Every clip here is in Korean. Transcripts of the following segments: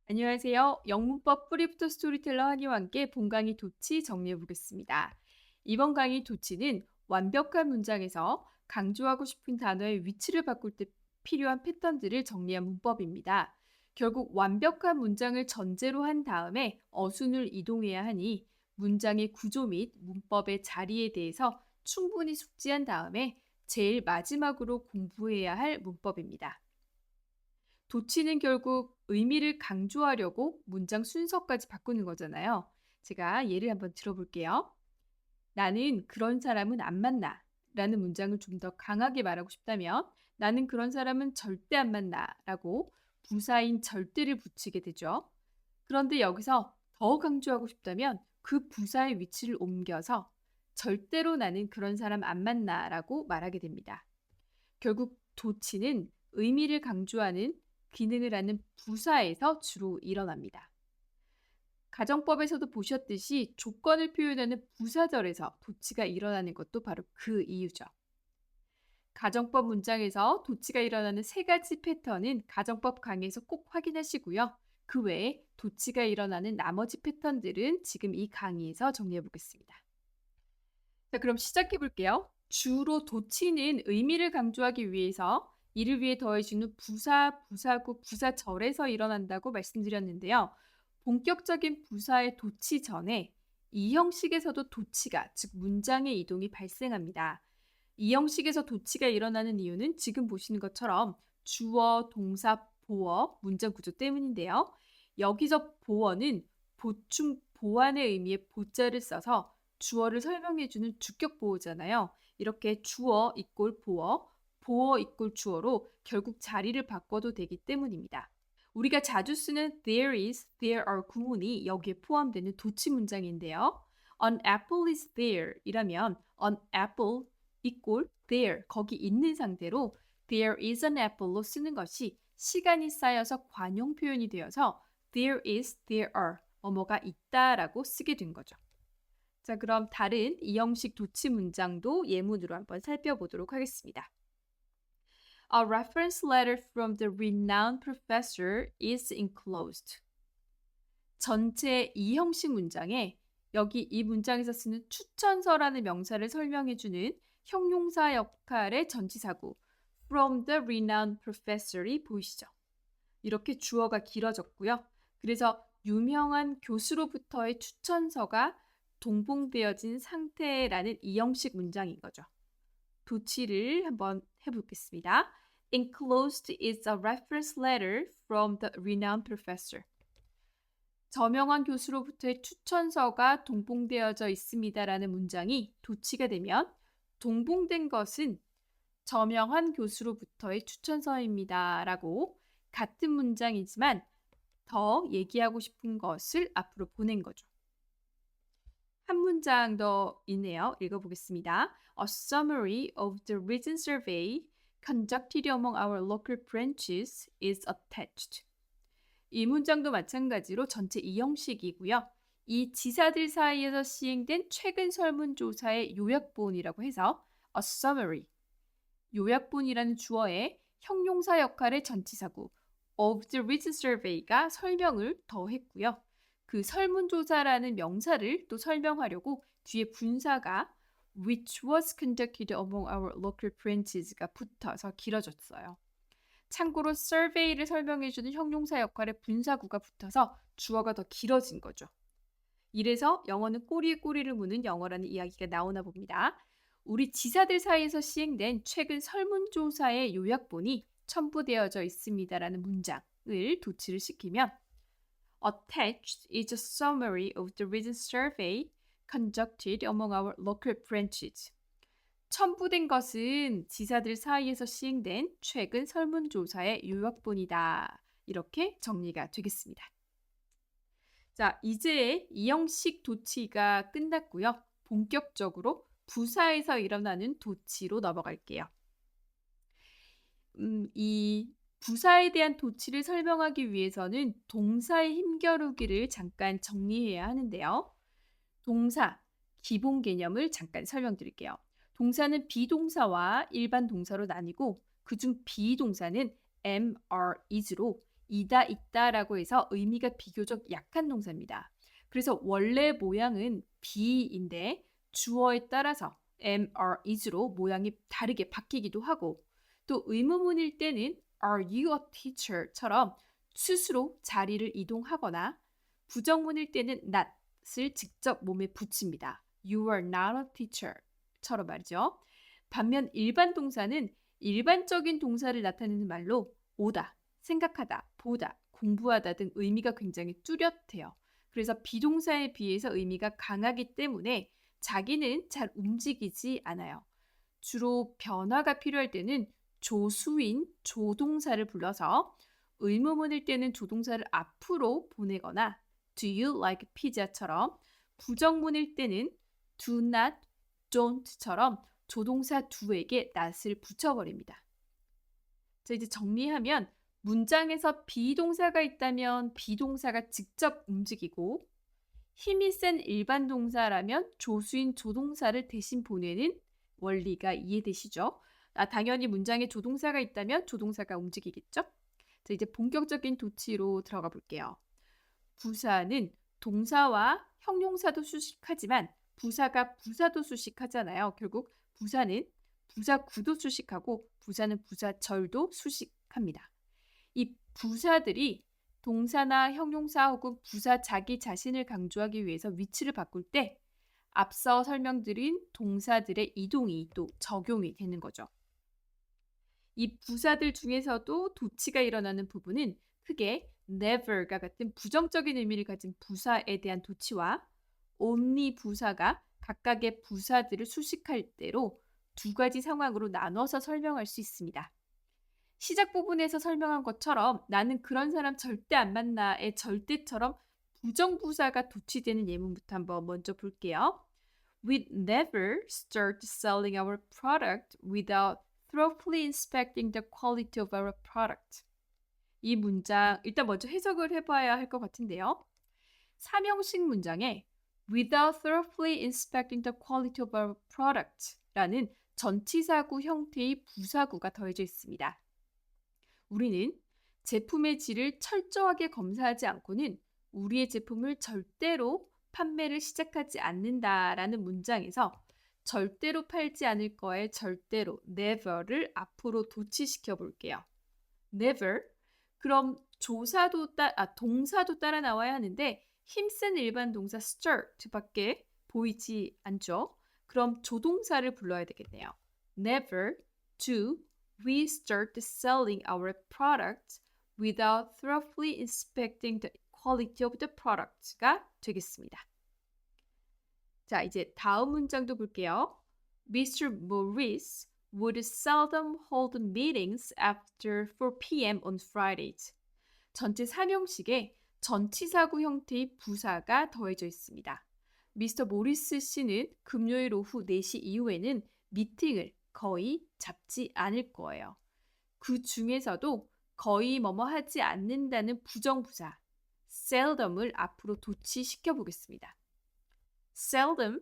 안녕하세요. 영문법 뿌리부터 스토리텔러 한이와 함께 본강의 도치 정리해 보겠습니다. 이번 강의 도치는 완벽한 문장에서 강조하고 싶은 단어의 위치를 바꿀 때 필요한 패턴들을 정리한 문법입니다. 결국 완벽한 문장을 전제로 한 다음에 어순을 이동해야 하니 문장의 구조 및 문법의 자리에 대해서 충분히 숙지한 다음에 제일 마지막으로 공부해야 할 문법입니다. 도치는 결국 의미를 강조하려고 문장 순서까지 바꾸는 거잖아요. 제가 예를 한번 들어볼게요. 나는 그런 사람은 안 만나 라는 문장을 좀 더 강하게 말하고 싶다면 나는 그런 사람은 절대 안 만나 라고 부사인 절대를 붙이게 되죠. 그런데 여기서 더 강조하고 싶다면 그 부사의 위치를 옮겨서 절대로 나는 그런 사람 안 만나 라고 말하게 됩니다. 결국 도치는 의미를 강조하는 기능을 하는 부사에서 주로 일어납니다. 가정법에서도 보셨듯이 조건을 표현하는 부사절에서 도치가 일어나는 것도 바로 그 이유죠. 가정법 문장에서 도치가 일어나는 세 가지 패턴은 가정법 강의에서 꼭 확인하시고요. 그 외에 도치가 일어나는 나머지 패턴들은 지금 이 강의에서 정리해 보겠습니다. 자, 그럼 시작해 볼게요. 주로 도치는 의미를 강조하기 위해서 이를 위해 더해주는 부사, 부사구, 부사절에서 일어난다고 말씀드렸는데요. 본격적인 부사의 도치 전에 이 형식에서도 도치가, 즉 문장의 이동이 발생합니다. 이 형식에서 도치가 일어나는 이유는 지금 보시는 것처럼 주어, 동사, 보어, 문장 구조 때문인데요. 여기서 보어는 보충, 보완의 의미의 보자를 써서 주어를 설명해주는 주격 보어잖아요. 이렇게 주어 이꼴 보어, 보어 이꼴 주어로 결국 자리를 바꿔도 되기 때문입니다. 우리가 자주 쓰는 there is, there are 구문이 여기에 포함되는 도치 문장인데요. An apple is there 이라면 an apple 이꼴 there, 거기 있는 상태로 there is an apple로 쓰는 것이 시간이 쌓여서 관용 표현이 되어서 there is, there are, 뭐뭐가 있다라고 쓰게 된 거죠. 자, 그럼 다른 이 형식 도치 문장도 예문으로 한번 살펴보도록 하겠습니다. A reference letter from the renowned professor is enclosed. 전체 이 형식 문장에 여기 이 문장에서 쓰는 추천서라는 명사를 설명해주는 형용사 역할의 전치사구 from the renowned professor이 보이시죠? 이렇게 주어가 길어졌고요. 그래서 유명한 교수로부터의 추천서가 동봉되어진 상태라는 이 형식 문장인 거죠. 도치를 한번 해보겠습니다. Enclosed is a reference letter from the renowned professor. 저명한 교수로부터의 추천서가 동봉되어져 있습니다라는 문장이 도치가 되면 동봉된 것은 저명한 교수로부터의 추천서입니다라고 같은 문장이지만 더 얘기하고 싶은 것을 앞으로 보낸 거죠. 한 문장 더 있네요. 읽어보겠습니다. A summary of the recent survey conducted among our local branches is attached. 이 문장도 마찬가지로 전체 이 형식이고요. 이 지사들 사이에서 시행된 최근 설문조사의 요약본이라고 해서 a summary, 요약본이라는 주어에 형용사 역할의 전치사구 of the recent survey가 설명을 더했고요. 그 설문조사라는 명사를 또 설명하려고 뒤에 분사가 which was conducted among our local branches가 붙어서 길어졌어요. 참고로 survey를 설명해주는 형용사 역할의 분사구가 붙어서 주어가 더 길어진 거죠. 이래서 영어는 꼬리에 꼬리를 무는 영어라는 이야기가 나오나 봅니다. 우리 지사들 사이에서 시행된 최근 설문조사의 요약본이 첨부되어져 있습니다라는 문장을 도치를 시키면 Attached is a summary of the recent survey conducted among our local branches. 첨부된 것은 지사들 사이에서 시행된 최근 설문조사의 요약본이다. 이렇게 정리가 되겠습니다. 자, 이제 이 형식 도치가 끝났고요. 본격적으로 부사에서 일어나는 도치로 넘어갈게요. 이 부사에 대한 도치를 설명하기 위해서는 동사의 힘겨루기를 잠깐 정리해야 하는데요. 동사, 기본 개념을 잠깐 설명드릴게요. 동사는 비동사와 일반 동사로 나뉘고 그중 비동사는 am, are, is로 이다 있다라고 해서 의미가 비교적 약한 동사입니다. 그래서 원래 모양은 be인데 주어에 따라서 am, are, is로 모양이 다르게 바뀌기도 하고 또 의문문일 때는 are you a teacher처럼 스스로 자리를 이동하거나 부정문일 때는 not을 직접 몸에 붙입니다. You are not a teacher처럼 말이죠. 반면 일반 동사는 일반적인 동사를 나타내는 말로 오다, 생각하다, 보다, 공부하다 등 의미가 굉장히 뚜렷해요. 그래서 비동사에 비해서 의미가 강하기 때문에 자기는 잘 움직이지 않아요. 주로 변화가 필요할 때는 조수인 조동사를 불러서 의문문일 때는 조동사를 앞으로 보내거나 Do you like pizza처럼 부정문일 때는 do not, don't처럼 조동사 do에게 not을 붙여버립니다. 자, 이제 정리하면 문장에서 비동사가 있다면 비동사가 직접 움직이고 힘이 센 일반 동사라면 조수인 조동사를 대신 보내는 원리가 이해되시죠? 당연히 문장에 조동사가 있다면 조동사가 움직이겠죠? 자, 이제 본격적인 도치로 들어가 볼게요. 부사는 동사와 형용사도 수식하지만 부사가 부사도 수식하잖아요. 결국 부사는 부사구도 수식하고 부사는 부사절도 수식합니다. 이 부사들이 동사나 형용사 혹은 부사 자기 자신을 강조하기 위해서 위치를 바꿀 때 앞서 설명드린 동사들의 이동이 또 적용이 되는 거죠. 이 부사들 중에서도 도치가 일어나는 부분은 크게 never과 같은 부정적인 의미를 가진 부사에 대한 도치와 only 부사가 각각의 부사들을 수식할 때로 두 가지 상황으로 나눠서 설명할 수 있습니다. 시작 부분에서 설명한 것처럼 나는 그런 사람 절대 안 만나의 절대처럼 부정부사가 도치되는 예문부터 한번 먼저 볼게요. We'd never start selling our product without thoroughly inspecting the quality of our product. 이 문장 일단 먼저 해석을 해봐야 할 것 같은데요. 삼형식 문장에 without thoroughly inspecting the quality of our product 라는 전치사구 형태의 부사구가 더해져 있습니다. 우리는 제품의 질을 철저하게 검사하지 않고는 우리의 제품을 절대로 판매를 시작하지 않는다라는 문장에서 절대로 팔지 않을 거에 절대로 never를 앞으로 도치시켜 볼게요. never. 그럼 동사도 따라 나와야 하는데 힘센 일반 동사 start밖에 보이지 않죠? 그럼 조동사를 불러야 되겠네요. Never do we start selling our products without thoroughly inspecting the quality of the product가 되겠습니다. 자, 이제 다음 문장도 볼게요. Mr. Morris would seldom hold meetings after 4 p.m. on Fridays. 전체 3형식에 전치사구 형태의 부사가 더해져 있습니다. 미스터 모리스 씨는 금요일 오후 4시 이후에는 미팅을 거의 잡지 않을 거예요. 그 중에서도 거의 뭐뭐 하지 않는다는 부정부사 seldom을 앞으로 도치시켜 보겠습니다. seldom,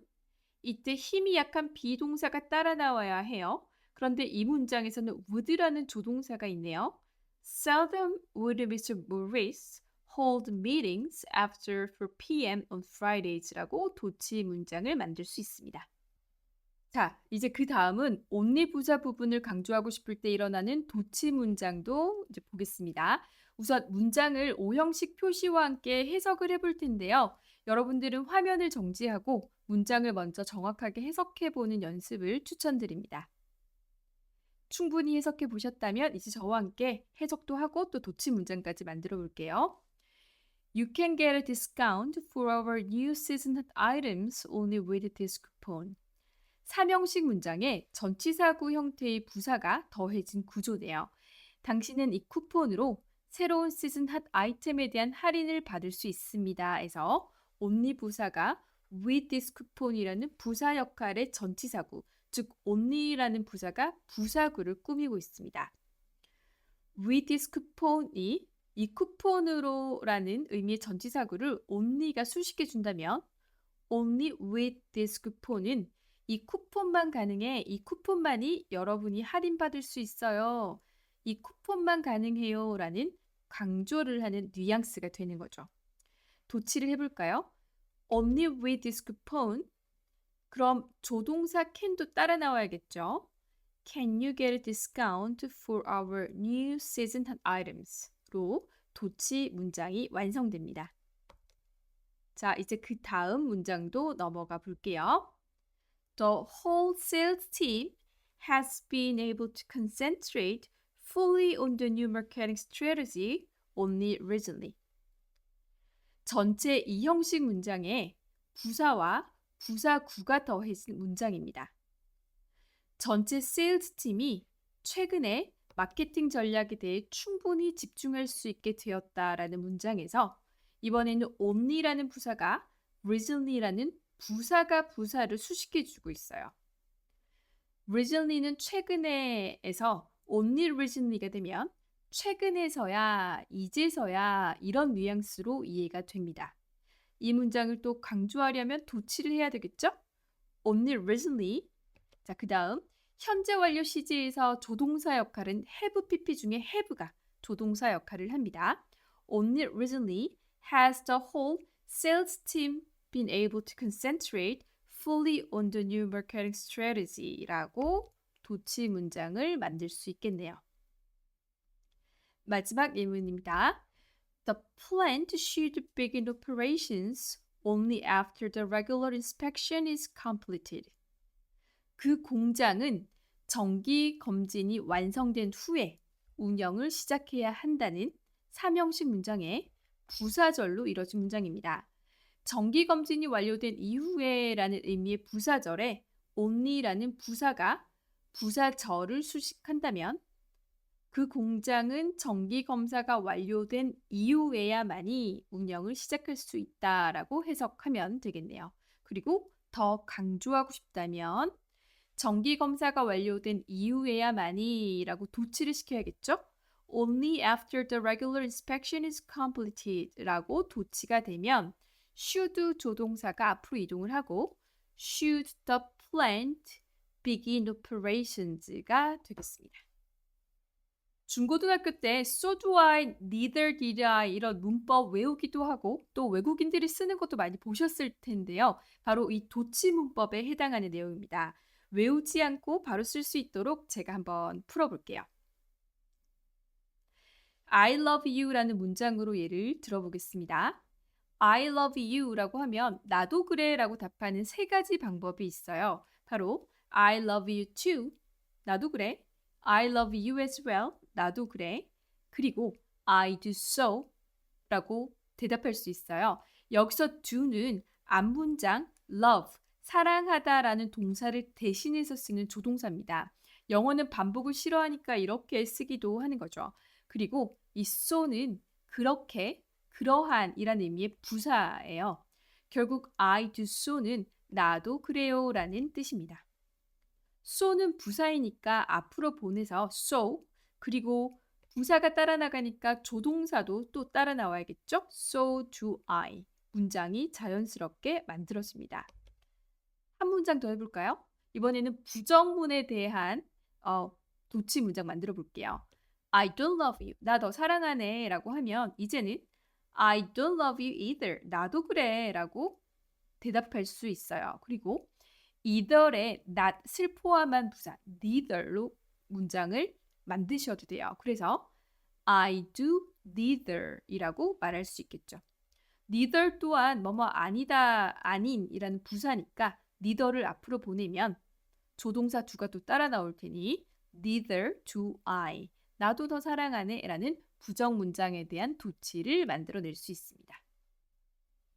이때 힘이 약한 비동사가 따라 나와야 해요. 그런데 이 문장에서는 would라는 조동사가 있네요. Seldom would Mr. Morris hold meetings after 4 p.m. on Fridays라고 도치 문장을 만들 수 있습니다. 자, 이제 그 다음은 only 부사 부분을 강조하고 싶을 때 일어나는 도치 문장도 이제 보겠습니다. 우선 문장을 오형식 표시와 함께 해석을 해볼 텐데요. 여러분들은 화면을 정지하고 문장을 먼저 정확하게 해석해보는 연습을 추천드립니다. 충분히 해석해 보셨다면 이제 저와 함께 해석도 하고 또 도치 문장까지 만들어 볼게요. You can get a discount for our new seasoned items only with this coupon. 삼형식 문장에 전치사구 형태의 부사가 더해진 구조네요. 당신은 이 쿠폰으로 새로운 시즌 핫 아이템에 대한 할인을 받을 수 있습니다. 해서 only 부사가 with this coupon이라는 부사 역할의 전치사구, 즉 only라는 부사가 부사구를 꾸미고 있습니다. with this coupon이 이 쿠폰으로라는 의미의 전치사구를 only가 수식해 준다면 only with this coupon은 이 쿠폰만 가능해. 이 쿠폰만이 여러분이 할인받을 수 있어요. 이 쿠폰만 가능해요. 라는 강조를 하는 뉘앙스가 되는 거죠. 도치를 해볼까요? Only with this coupon. 그럼 조동사 can도 따라 나와야겠죠. Can you get a discount for our new season items로 도치 문장이 완성됩니다. 자, 이제 그 다음 문장도 넘어가 볼게요. The whole sales team has been able to concentrate fully on the new marketing strategy only recently. 전체 이 형식 문장에 부사와 부사구가 더해진 문장입니다. 전체 세일즈 팀이 최근에 마케팅 전략에 대해 충분히 집중할 수 있게 되었다라는 문장에서 이번에는 only라는 부사가 recently라는 부사가 부사를 수식해주고 있어요. recently는 최근에에서 only recently가 되면 최근에서야, 이제서야 이런 뉘앙스로 이해가 됩니다. 이 문장을 또 강조하려면 도치를 해야 되겠죠? Only recently. 자, 그 다음 현재 완료 시제에서 조동사 역할은 have PP 중에 have가 조동사 역할을 합니다. Only recently has the whole sales team been able to concentrate fully on the new marketing strategy라고 도치 문장을 만들 수 있겠네요. 마지막 예문입니다. The plant should begin operations only after the regular inspection is completed. 그 공장은 정기 검진이 완성된 후에 운영을 시작해야 한다는 삼형식 문장의 부사절로 이뤄진 문장입니다. 정기 검진이 완료된 이후에 라는 의미의 부사절에 only라는 부사가 부사절을 수식한다면 그 공장은 정기 검사가 완료된 이후에야만이 운영을 시작할 수 있다라고 해석하면 되겠네요. 그리고 더 강조하고 싶다면 정기 검사가 완료된 이후에야만이라고 도치를 시켜야겠죠? Only after the regular inspection is completed라고 도치가 되면 should 조동사가 앞으로 이동을 하고 should the plant begin operations가 되겠습니다. 중고등학교 때 so do I, neither did I 이런 문법 외우기도 하고 또 외국인들이 쓰는 것도 많이 보셨을 텐데요. 바로 이 도치 문법에 해당하는 내용입니다. 외우지 않고 바로 쓸 수 있도록 제가 한번 풀어볼게요. I love you라는 문장으로 예를 들어보겠습니다. I love you라고 하면 나도 그래 라고 답하는 세 가지 방법이 있어요. 바로 I love you too, 나도 그래. I love you as well, 나도 그래. 그리고 I do so 라고 대답할 수 있어요. 여기서 do는 앞문장 love, 사랑하다라는 동사를 대신해서 쓰는 조동사입니다. 영어는 반복을 싫어하니까 이렇게 쓰기도 하는 거죠. 그리고 이 so는 그렇게, 그러한 이라는 의미의 부사예요. 결국 I do so는 나도 그래요 라는 뜻입니다. so는 부사이니까 앞으로 보내서 so, 그리고 부사가 따라 나가니까 조동사도 또 따라 나와야겠죠? So do I. 문장이 자연스럽게 만들어집니다. 한 문장 더 해볼까요? 이번에는 부정문에 대한 도치 문장 만들어 볼게요. I don't love you. 나 너 사랑하네 라고 하면 이제는 I don't love you either. 나도 그래 라고 대답할 수 있어요. 그리고 either의 not을 포함한 부사 neither로 문장을 만드셔도 돼요. 그래서 I do neither 이라고 말할 수 있겠죠. neither 또한 뭐뭐 아니다, 아닌이라는 부사니까 neither를 앞으로 보내면 조동사 do가 또 따라 나올 테니 neither do I, 나도 더 사랑하네 라는 부정 문장에 대한 도치를 만들어낼 수 있습니다.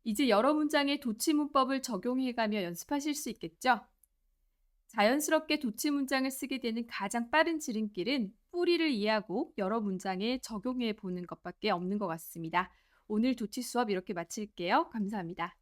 이제 여러 문장의 도치 문법을 적용해가며 연습하실 수 있겠죠? 자연스럽게 도치 문장을 쓰게 되는 가장 빠른 지름길은 뿌리를 이해하고 여러 문장에 적용해 보는 것밖에 없는 것 같습니다. 오늘 도치 수업 이렇게 마칠게요. 감사합니다.